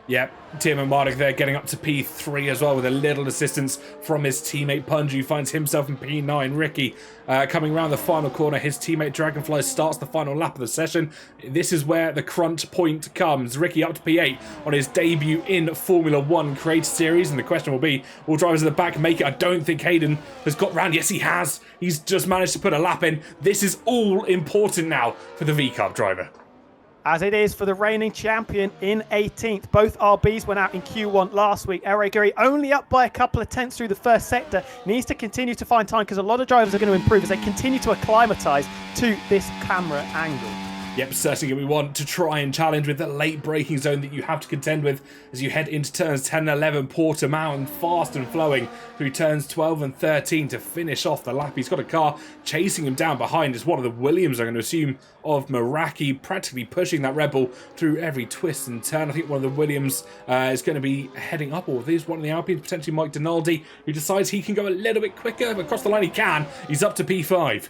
Yep, Timo Mardik there getting up to P3 as well with a little assistance from his teammate Punju, who finds himself in P9. Ricky coming around the final corner. His teammate Dragonfly starts the final lap of the session. This is where the crunch point comes. Ricky up to P8 on his debut in Formula 1 Creator Series, and the question will be, will drivers at the back make it? I don't think Hayden has got round. Yes, he has. He's just managed to put a lap in. This is all important now for the V-Cup driver. As it is for the reigning champion in 18th. Both RBs went out in Q1 last week. Guri only up by a couple of tenths through the first sector. Needs to continue to find time because a lot of drivers are going to improve as they continue to acclimatise to this camera angle. Yep, certainly we want to try and challenge with the late braking zone that you have to contend with as you head into turns 10 and 11. Portimao fast and flowing through turns 12 and 13 to finish off the lap. He's got a car chasing him down behind. It's one of the Williams, I'm going to assume, of Meraki, practically pushing that Red Bull through every twist and turn. I think one of the Williams is going to be heading up, or there's one of the Alpines, potentially Mike Donaldi, who decides he can go a little bit quicker. Across the line he can. He's up to P5.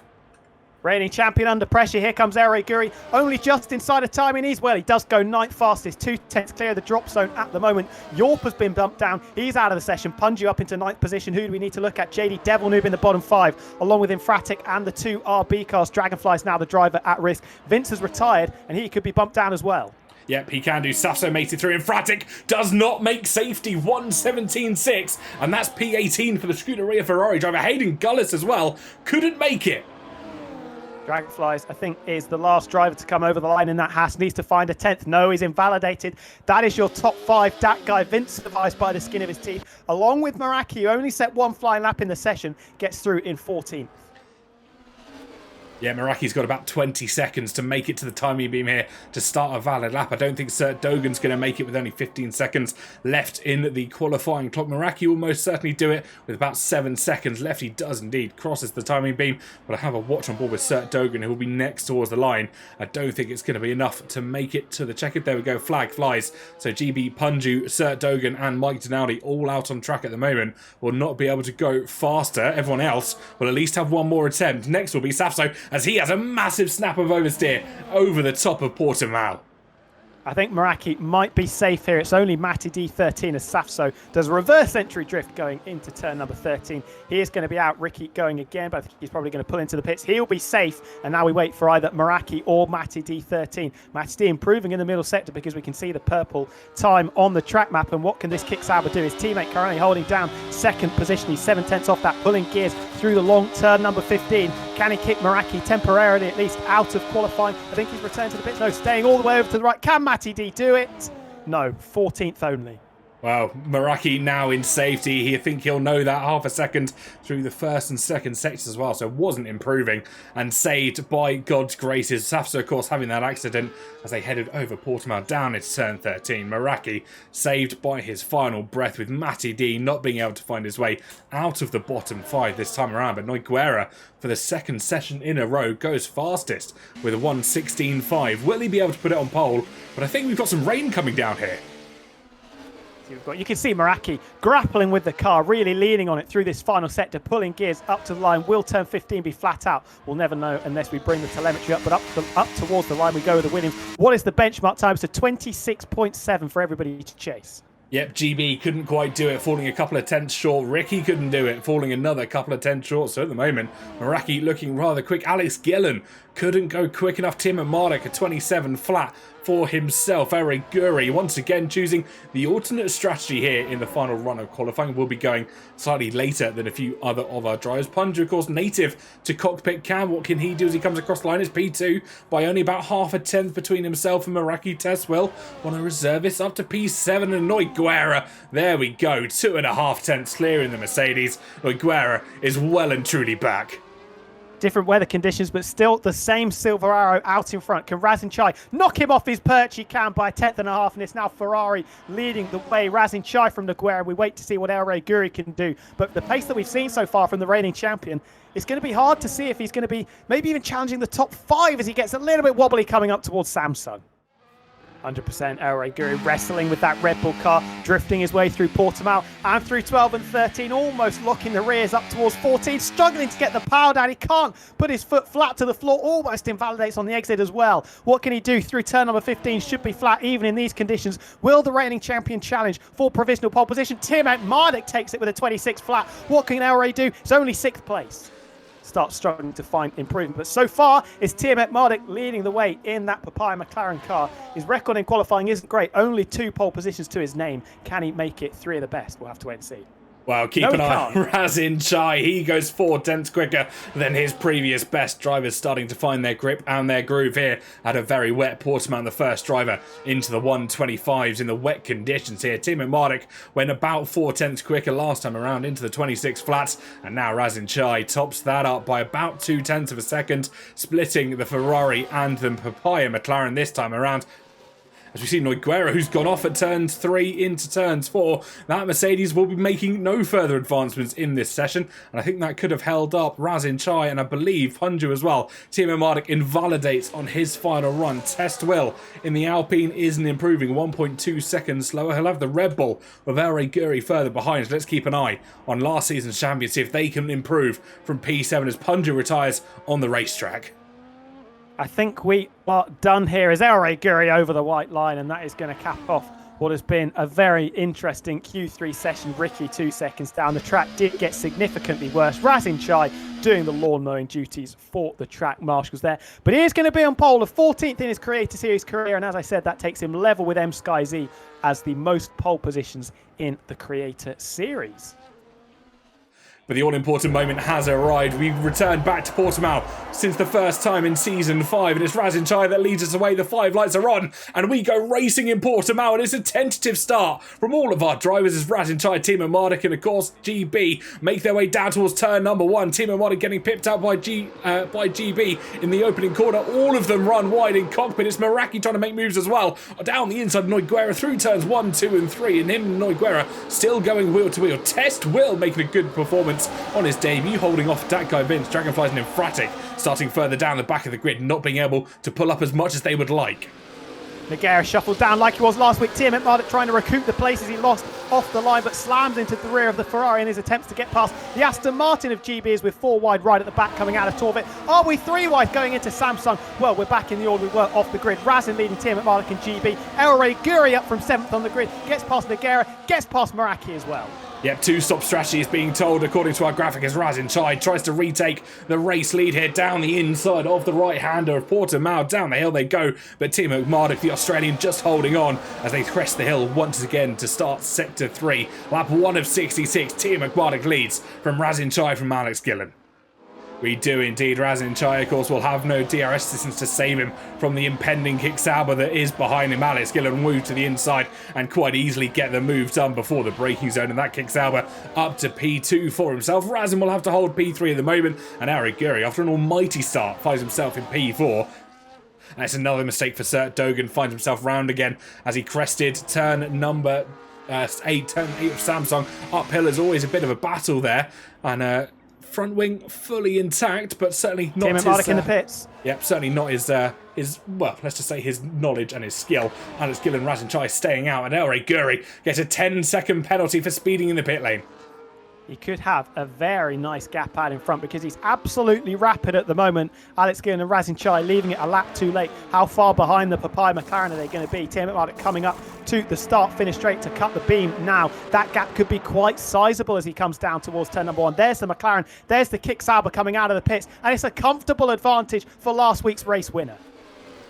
Reigning champion under pressure. Here comes Guri, only just inside of timing. He does go 9th fastest, 2 tenths clear of the drop zone at the moment. Yorp has been bumped down. He's out of the session. Punju up into 9th position. Who do we need to look at? JD Devil Noob in the bottom 5, along with Infratic and the 2 RB cars. Dragonfly's now the driver at risk. Vince has retired, and he could be bumped down as well. Yep, he can do. Safso makes it through. Infratic does not make safety. 1:17.6, and that's P18 for the Scuderia Ferrari driver. Hayden Gullis as well couldn't make it. Dragonflies, I think, is the last driver to come over the line in that Haas. Needs to find a 10th. No, he's invalidated. That is your top 5. That guy, Vince, survives by the skin of his teeth. Along with Meraki, who only set 1 flying lap in the session, gets through in 14th. Yeah, Meraki's got about 20 seconds to make it to the timing beam here to start a valid lap. I don't think Sir Dogan's going to make it with only 15 seconds left in the qualifying clock. Meraki will most certainly do it with about 7 seconds left. He does indeed. Crosses the timing beam, but I have a watch on board with Sir Dogan, who will be next towards the line. I don't think it's going to be enough to make it to the checkered. There we go. Flag flies. So GB, Punju, Sir Dogan and Mike Donaldi all out on track at the moment will not be able to go faster. Everyone else will at least have one more attempt. Next will be Safso, as he has a massive snap of oversteer over the top of Portimao. I think Meraki might be safe here. It's only Matty D13 as Safso does a reverse entry drift going into turn number 13. He is going to be out. Ricky going again, but I think he's probably going to pull into the pits. He'll be safe, and now we wait for either Meraki or Matty D13. Matty D improving in the middle sector because we can see the purple time on the track map. And what can this Kick Sauber do? His teammate currently holding down 2nd position. He's 7 tenths off that, pulling gears through the long turn number 15. Can he kick Meraki temporarily at least out of qualifying? I think he's returned to the pits. No, staying all the way over to the right. Can Matty D do it? No, 14th only. Well, Meraki now in safety. I think he'll know that half a second through the first and second sectors as well. So wasn't improving and saved by God's graces. Safso, of course, having that accident as they headed over Portimao down into turn 13. Meraki saved by his final breath, with Matty D not being able to find his way out of the bottom 5 this time around. But Noiguera, for the 2nd session in a row, goes fastest with a 1:16.5. Will he be able to put it on pole? But I think we've got some rain coming down here. You can see Meraki grappling with the car, really leaning on it through this final sector, pulling gears up to the line. Will turn 15 be flat out? We'll never know unless we bring the telemetry up, but up towards the line we go with the Williams. What is the benchmark time? So 26.7 for everybody to chase. Yep, GB couldn't quite do it, falling a couple of tenths short. Ricky couldn't do it, falling another couple of tenths short. So at the moment, Meraki looking rather quick. Alex Gillen couldn't go quick enough. Timo Mardik, a 27 flat for himself. Eric Guri once again choosing the alternate strategy here in the final run of qualifying. We'll be going slightly later than a few other of our drivers. Punju, of course, native to cockpit cam. What can he do as he comes across the line? It's P2 by only about half a tenth between himself and Meraki Teswell. On a reservist up to P7 and Noiguera. There we go, 2.5 tenths clear in the Mercedes. Noiguera is well and truly back. Different weather conditions, but still the same Silver Arrow out in front. Can Razin Chai knock him off his perch? He can by 1.5 tenths, and it's now Ferrari leading the way. Razin Chai from Noguera. We wait to see what El Rey Guri can do. But the pace that we've seen so far from the reigning champion, it's going to be hard to see if he's going to be maybe even challenging the top 5 as he gets a little bit wobbly coming up towards Samsung. 100%. El Guri wrestling with that Red Bull car, drifting his way through Portimao and through 12 and 13, almost locking the rears up towards 14, struggling to get the power down. He can't put his foot flat to the floor, almost invalidates on the exit as well. What can he do through turn number 15? Should be flat even in these conditions. Will the reigning champion challenge for provisional pole position? Timothée Marduk takes it with a 26 flat. What can El do? It's only 6th place. Starts struggling to find improvement. But so far, it's Timothée Marduk leading the way in that Papaya McLaren car. His record in qualifying isn't great. Only 2 pole positions to his name. Can he make it 3 of the best? We'll have to wait and see. Well, keep an eye on Razin Chai. He goes 4 tenths quicker than his previous best. Drivers starting to find their grip and their groove here at a very wet Portimao. The first driver into the 125s in the wet conditions here. Timothée Marduk went about 4 tenths quicker last time around into the 26 flats. And now Razin Chai tops that up by about 2 tenths of a second, splitting the Ferrari and the Papaya McLaren this time around. As we see Nogueira, who's gone off at turns 3 into turns 4, that Mercedes will be making no further advancements in this session. And I think that could have held up Razin Chai and I believe Punju as well. Timothée Marduk invalidates on his final run. Test Will in the Alpine isn't improving, 1.2 seconds slower. He'll have the Red Bull with El Guri further behind. So let's keep an eye on last season's champions, see if they can improve from P7 as Punju retires on the racetrack. I think we are done here as El Guri over the white line, and that is going to cap off what has been a very interesting Q3 session. Ricky 2 seconds down. The track did get significantly worse. Razin Chai doing the lawn mowing duties for the track marshals there. But he is going to be on pole, the 14th in his Creator Series career, and as I said, that takes him level with M Sky Z as the most pole positions in the Creator Series. But the all-important moment has arrived. We've returned back to Portimao since the first time in Season 5. And it's Razin Chai that leads us away. The 5 lights are on. And we go racing in Portimao. And it's a tentative start from all of our drivers as Razin Chai, Timothée Marduk, and of course GB make their way down towards turn number 1. Timothée Marduk getting pipped out by GB in the opening corner. All of them run wide in cockpit. It's Meraki trying to make moves as well. Down the inside, Nogueira through turns 1, 2, and 3. And him and Nogueira still going wheel to wheel. Test Will making a good performance on his debut, holding off that guy Vince. Dragonflies and Emphatic starting further down the back of the grid, not being able to pull up as much as they would like. Nogueira shuffled down like he was last week. Timothée Marduk trying to recoup the places he lost off the line, but slams into the rear of the Ferrari in his attempts to get past the Aston Martin of GB is with 4 wide right at the back coming out of Torvit. Are we 3 wide going into Samsung? Well, we're back in the order we were off the grid. Razin leading Timothée Marduk and GB. El Guri up from 7th on the grid, gets past Nogueira, gets past Meraki as well. Yep, 2-stop strategy is being told according to our graphic as Razin Chai tries to retake the race lead here down the inside of the right-hander of Portimao. Down the hill they go, but Timothée Marduk, the Australian, just holding on as they crest the hill once again to start Sector 3. Lap 1 of 66, Timothée Marduk leads from Razin Chai from Alex Gillen. We do indeed. Razin Chai, of course, will have no DRS distance to save him from the impending kick Sauber that is behind him. Alex Gillen move to the inside and quite easily get the move done before the braking zone, and that kick Sauber up to P2 for himself. Razin will have to hold P3 at the moment, and El Guri, after an almighty start, finds himself in P4. And it's another mistake for Sert Dogan, finds himself round again as he crested turn number 8, turn 8 of Samsung. Uphill is always a bit of a battle there, and front wing fully intact, but certainly not Timothée Marduk in the pits. Yep, certainly not his, well, let's just say his knowledge and his skill. Alex Gillen, Razin Chai staying out, and El Guri gets a 10-second penalty for speeding in the pit lane. He could have a very nice gap out in front because he's absolutely rapid at the moment. Alex Gillen and Razin Chai leaving it a lap too late. How far behind the Papaya McLaren are they going to be? Timothée Marduk coming up to the start-finish straight to cut the beam now. That gap could be quite sizable as he comes down towards turn number 1. There's the McLaren. There's the kick Sauber coming out of the pits. And it's a comfortable advantage for last week's race winner.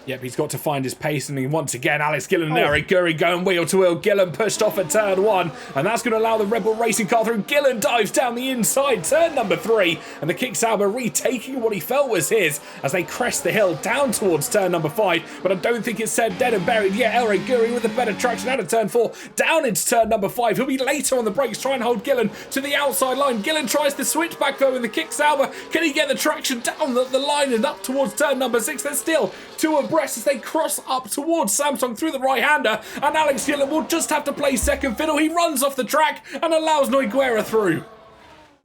Yep, he's got to find his pace, and once again, Alex Gillen and El Guri going wheel to wheel. Gillen pushed off at turn 1, and that's going to allow the Red Bull racing car through. Gillen dives down the inside, turn number 3, and the kick Sauber retaking what he felt was his as they crest the hill down towards turn number 5, but I don't think it's said dead and buried yet. El Guri with a better traction out of turn 4, down into turn number 5. He'll be later on the brakes, try and hold Gillen to the outside line. Gillen tries the switch back though in the kick Sauber. Can he get the traction down the line and up towards turn number 6? They're still 2 abreast as they cross up towards Samsung through the right-hander, and Alex Gillen will just have to play second fiddle. He runs off the track and allows Nogueira through.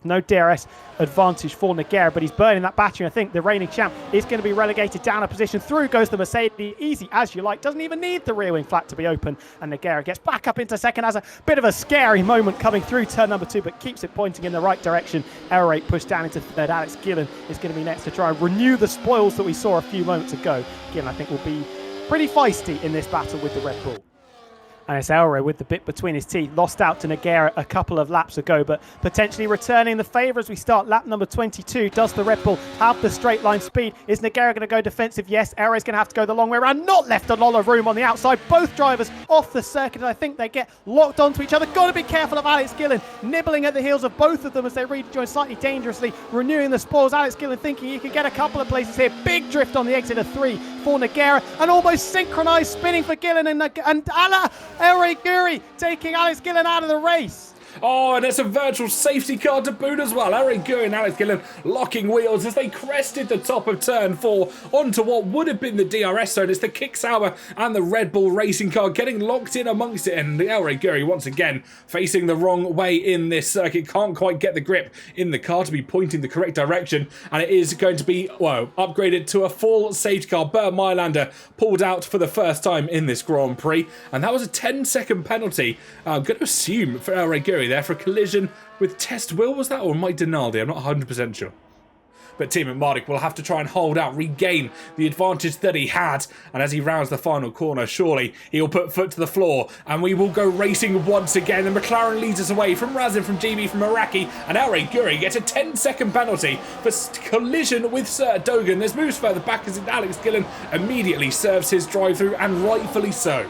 No DRS advantage for Nogueira, but he's burning that battery. I think the reigning champ is going to be relegated down a position. Through goes the Mercedes, easy as you like. Doesn't even need the rear wing flat to be open. And Nogueira gets back up into second. Has a bit of a scary moment coming through turn number 2, but keeps it pointing in the right direction. Error rate pushed down into third. Alex Gillen is going to be next to try and renew the spoils that we saw a few moments ago. Gillen, I think, will be pretty feisty in this battle with the Red Bull. And it's Elre with the bit between his teeth, lost out to Nogueira a couple of laps ago, but potentially returning the favour as we start lap number 22. Does the Red Bull have the straight line speed? Is Nogueira going to go defensive? Yes. Elre is going to have to go the long way around. Not left a lot of room on the outside. Both drivers off the circuit, and I think they get locked onto each other. Got to be careful of Alex Gillen, nibbling at the heels of both of them as they rejoin slightly dangerously, renewing the spoils. Alex Gillen thinking he can get a couple of places here. Big drift on the exit of 3 for Nogueira, and almost synchronised spinning for Gillen and Elre Guri taking Alex Gillen out of the race. Oh, and it's a virtual safety car to boot as well. Eric Gui and Alex Gillen locking wheels as they crested the top of turn 4 onto what would have been the DRS zone. It's the Kicksauer and the Red Bull racing car getting locked in amongst it, and Eric Gui once again facing the wrong way in this circuit. Can't quite get the grip in the car to be pointing the correct direction, and it is going to be, well, upgraded to a full safety car. Bert Mailander pulled out for the first time in this Grand Prix, and that was a 10-second penalty, I'm going to assume, for Eric Gui there for a collision with Test Will, was that, or Mike Denaldi? I'm not 100% sure. But Team Marduk will have to try and hold out, regain the advantage that he had, and as he rounds the final corner, surely he'll put foot to the floor, and we will go racing once again. And McLaren leads us away from Razin, from GB, from Meraki, and Elre Guri gets a 10-second penalty for collision with Sir Dogan. There's moves further back as Alex Gillen immediately serves his drive-through, and rightfully so.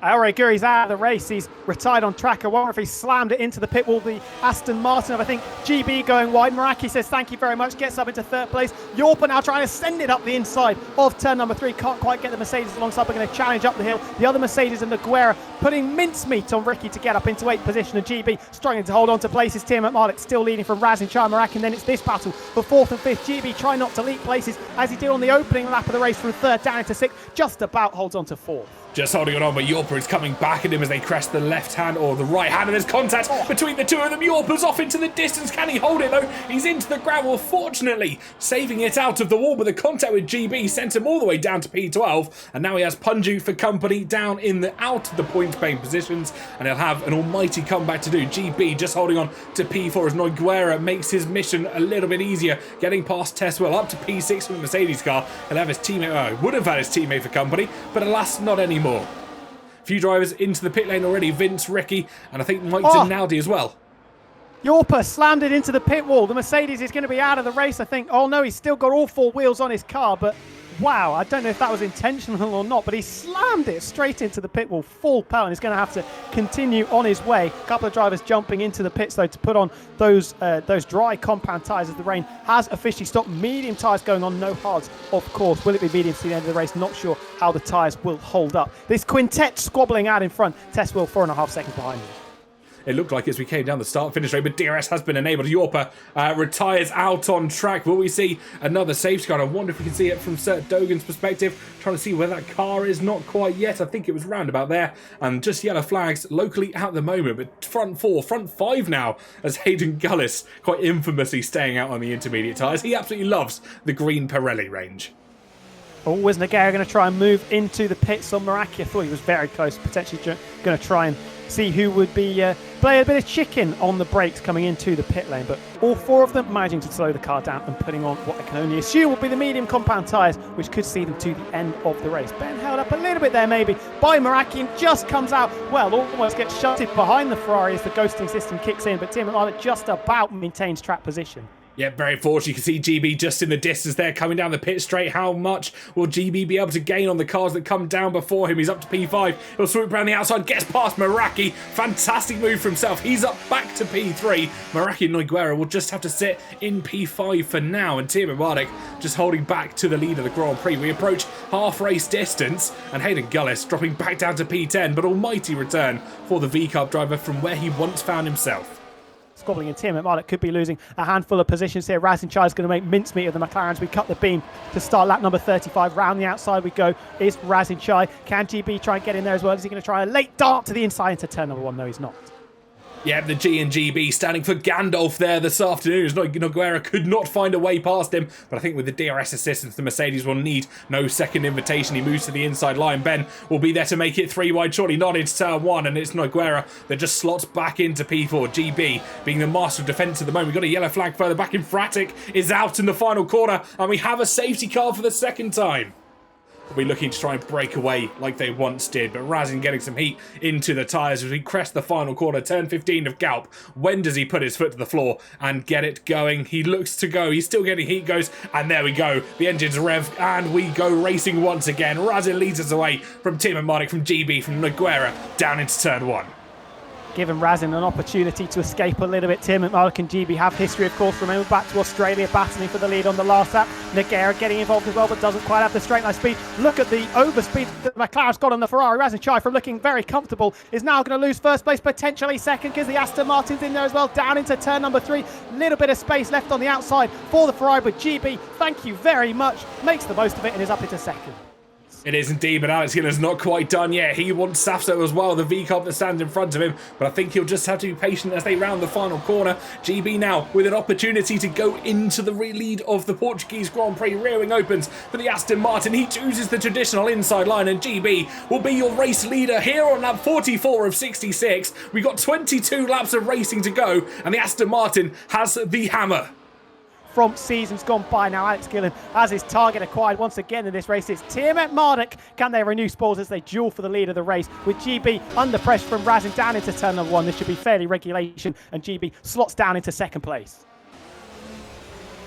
Elre Guri's out of the race. He's retired on track. I wonder if he slammed it into the pit wall. The Aston Martin of, I think, GB going wide. Meraki says thank you very much. Gets up into third place. Yorpa now trying to send it up the inside of turn number 3. Can't quite get the Mercedes alongside. We're going to challenge up the hill. The other Mercedes and Nogueira putting mincemeat on Ricky to get up into 8th position. And GB struggling to hold on to places. Tim McMarlett still leading from Razin, Chai, Meraki. And then it's this battle for 4th and 5th. GB trying not to leak places as he did on the opening lap of the race from 3rd down into 6th. Just about holds on to 4th. Just holding it on, but Yorpa is coming back at him as they crest the left hand or the right hand, and there's contact between the two of them. Yorpa's off into the distance. Can he hold it though? He's into the gravel, fortunately saving it out of the wall, but the contact with GB sent him all the way down to P12, and now he has Punju for company down in the out of the point paying positions, and he'll have an almighty comeback to do. GB just holding on to P4 as Nogueira makes his mission a little bit easier, getting past Teswell up to P6 from the Mercedes car. He'll have his teammate, would have had his teammate for company, but alas, not anymore. Few drivers into the pit lane already. Vince, Ricky, and I think Mike Denaldi as well. Yorpa slammed it into the pit wall. The Mercedes is going to be out of the race, I think. Oh no, he's still got all 4 wheels on his car, but wow, I don't know if that was intentional or not, but he slammed it straight into the pit wall, full power, and he's going to have to continue on his way. A couple of drivers jumping into the pits though to put on those dry compound tyres as the rain has officially stopped. Medium tyres going on, no hards, of course. Will it be medium to the end of the race? Not sure how the tyres will hold up. This quintet squabbling out in front. Test Will 4.5 seconds behind him. It looked like as we came down the start-finish rate, but DRS has been enabled. Yorpa retires out on track. Will we see another safety car? I wonder if we can see it from Sir Dogan's perspective. Trying to see where that car is. Not quite yet. I think it was round about there. And just yellow flags locally at the moment. But front 4, front 5 now, as Hayden Gullis quite infamously staying out on the intermediate tyres. He absolutely loves the green Pirelli range. Always Nogueira going to try and move into the pits on Meraki. I thought he was very close, potentially going to try and see who would be play a bit of chicken on the brakes coming into the pit lane, but all 4 of them managing to slow the car down and putting on what I can only assume will be the medium compound tyres, which could see them to the end of the race. Ben held up a little bit there maybe by Meraki and just comes out, well, almost gets shunted behind the Ferrari as the ghosting system kicks in, but Tim McLaren just about maintains track position. Yeah, very fortunate. You can see GB just in the distance there coming down the pit straight. How much will GB be able to gain on the cars that come down before him? He's up to P5. He'll swoop around the outside, gets past Meraki. Fantastic move for himself. He's up back to P3. Meraki and Nogueira will just have to sit in P5 for now. And Tim Marduk just holding back to the lead of the Grand Prix. We approach half race distance and Hayden Gullis dropping back down to P10. But almighty return for the V-Cup driver from where he once found himself. Squabbling in Tim McMarlett could be losing a handful of positions here. Razin Chai is going to make mincemeat of the McLarens. We cut the beam to start lap number 35. Round the outside we go is Razin Chai. Can GB try and get in there as well? Is he going to try a late dart to the inside into turn number 1? No, he's not. Yeah, the G and GB standing for Gandalf there this afternoon. As Nogueira could not find a way past him, but I think with the DRS assistance, the Mercedes will need no second invitation. He moves to the inside line. Ben will be there to make it 3 wide, surely not into turn 1, and it's Nogueira that just slots back into P4. GB being the master of defence at the moment. We've got a yellow flag further back in. Fratic is out in the final corner, and we have a safety car for the second time. We'll be looking to try and break away like they once did, but Razin getting some heat into the tyres as we crest the final corner, turn 15 of Galp. When does he put his foot to the floor and get it going? He looks to go, he's still getting heat, goes, and there we go. The engines rev, and we go racing once again. Razin leads us away from Tim and Mardik, from GB, from Nogueira, down into turn 1. Giving Razin an opportunity to escape a little bit. Tim McMulloch and GB have history, of course. Remember back to Australia, battling for the lead on the last lap. Nogueira getting involved as well, but doesn't quite have the straight line speed. Look at the overspeed that McLaren's got on the Ferrari. Razin Chai, from looking very comfortable, is now going to lose first place, potentially second, because the Aston Martin's in there as well, down into turn number 3. Little bit of space left on the outside for the Ferrari, but GB, thank you very much, makes the most of it and is up into second. It is indeed, but Alex Gillen's not quite done yet. He wants Safso as well, the V-Carb that stands in front of him, but I think he'll just have to be patient as they round the final corner. GB now with an opportunity to go into the lead of the Portuguese Grand Prix. Rearing opens for the Aston Martin. He chooses the traditional inside line, and GB will be your race leader here on lap 44 of 66. We've got 22 laps of racing to go, and the Aston Martin has the hammer. From seasons gone by now, Alex Gillen has his target acquired once again in this race. It's Tiamat Marduk. Can they renew spoils as they duel for the lead of the race? With GB under pressure from Razin down into turn number 1. This should be fairly regulation, and GB slots down into second place.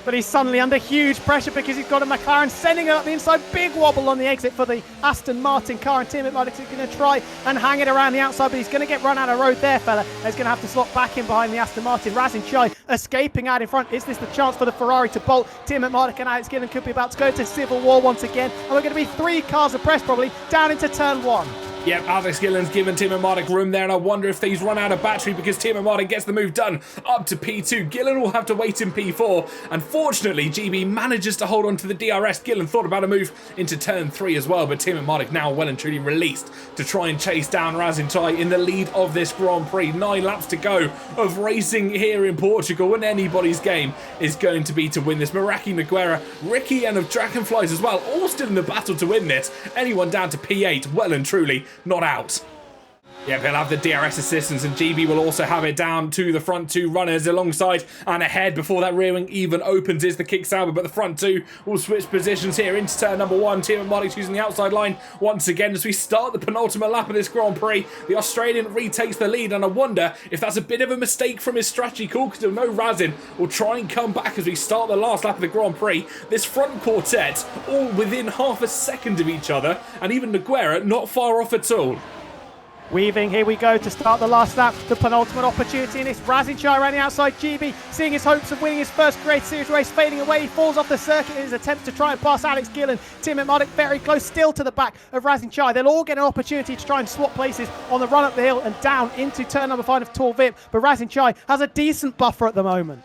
But he's suddenly under huge pressure because he's got a McLaren sending it up the inside. Big wobble on the exit for the Aston Martin car, and Tim McMulloch is going to try and hang it around the outside, but he's going to get run out of road there, fella. He's going to have to slot back in behind the Aston Martin. Razin Chai escaping out in front. Is this the chance for the Ferrari to bolt? Tim McMulloch and Alex Gillen could be about to go to civil war once again, and we're going to be 3 cars abreast probably down into turn 1. Yep, Alex Gillen's given Tim and Mardik room there, and I wonder if he's run out of battery because Tim and Mardik gets the move done up to P2. Gillen will have to wait in P4. Unfortunately, GB manages to hold on to the DRS. Gillen thought about a move into turn 3 as well, but Tim and Mardik now well and truly released to try and chase down Razin Chai in the lead of this Grand Prix. 9 laps to go of racing here in Portugal, and anybody's game is going to be to win this. Meraki, Nogueira, Ricky, and of Dragonflies as well, all still in the battle to win this. Anyone down to P8, well and truly not out. Yeah, he'll have the DRS assistance, and GB will also have it down to the front 2 runners alongside and ahead before that rear wing even opens is the kick Sauber, but the front 2 will switch positions here into turn number 1. Tim and Mardik using the outside line once again as we start the penultimate lap of this Grand Prix. The Australian retakes the lead, and I wonder if that's a bit of a mistake from his strategy call, because he'll know Razin will try and come back as we start the last lap of the Grand Prix. This front quartet all within half a second of each other, and even Nogueira not far off at all. Weaving, here we go to start the last lap, the penultimate opportunity, and it's Razin Chai around the outside. GB seeing his hopes of winning his first Great Series race fading away. He falls off the circuit in his attempt to try and pass Alex Gillen. Tim McMulloch very close still to the back of Razin Chai. They'll all get an opportunity to try and swap places on the run up the hill and down into turn number 5 of Tor Vip, but Razin Chai has a decent buffer at the moment.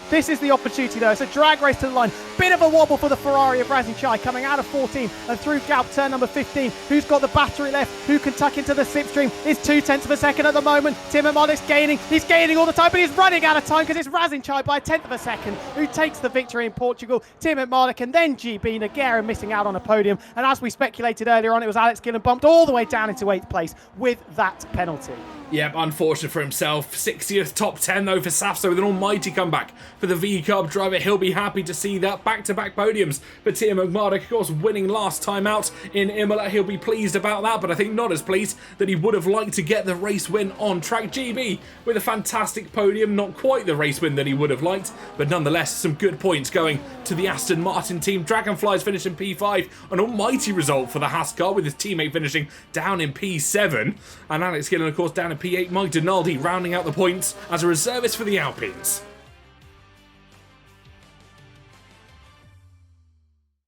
This is the opportunity though. It's a drag race to the line. Bit of a wobble for the Ferrari of Razin Chai coming out of 14 and through Galp turn number 15. Who's got the battery left? Who can tuck into the slipstream? It's 0.2 of a second at the moment. Tim McMulloch's gaining. He's gaining all the time, but he's running out of time because it's Razin Chai by 1/10 of a second who takes the victory in Portugal. Tim McMulloch and then GB. Nogueira missing out on a podium. And as we speculated earlier on, it was Alex Gillen bumped all the way down into 8th place with that penalty. Yep, unfortunate for himself. 60th top 10 though for Safso with an almighty comeback for the V-Carb driver. He'll be happy to see that. Back-to-back podiums for Tia Mardik, of course, winning last time out in Imola. He'll be pleased about that, but I think not as pleased that he would have liked to get the race win on track. GB with a fantastic podium. Not quite the race win that he would have liked, but nonetheless, some good points going to the Aston Martin team. Dragonflies finishing P5. An almighty result for the Haas car with his teammate finishing down in P7. And Alex Gillen, of course, down in P8. Mike Donaldi rounding out the points as a reservist for the Alpines.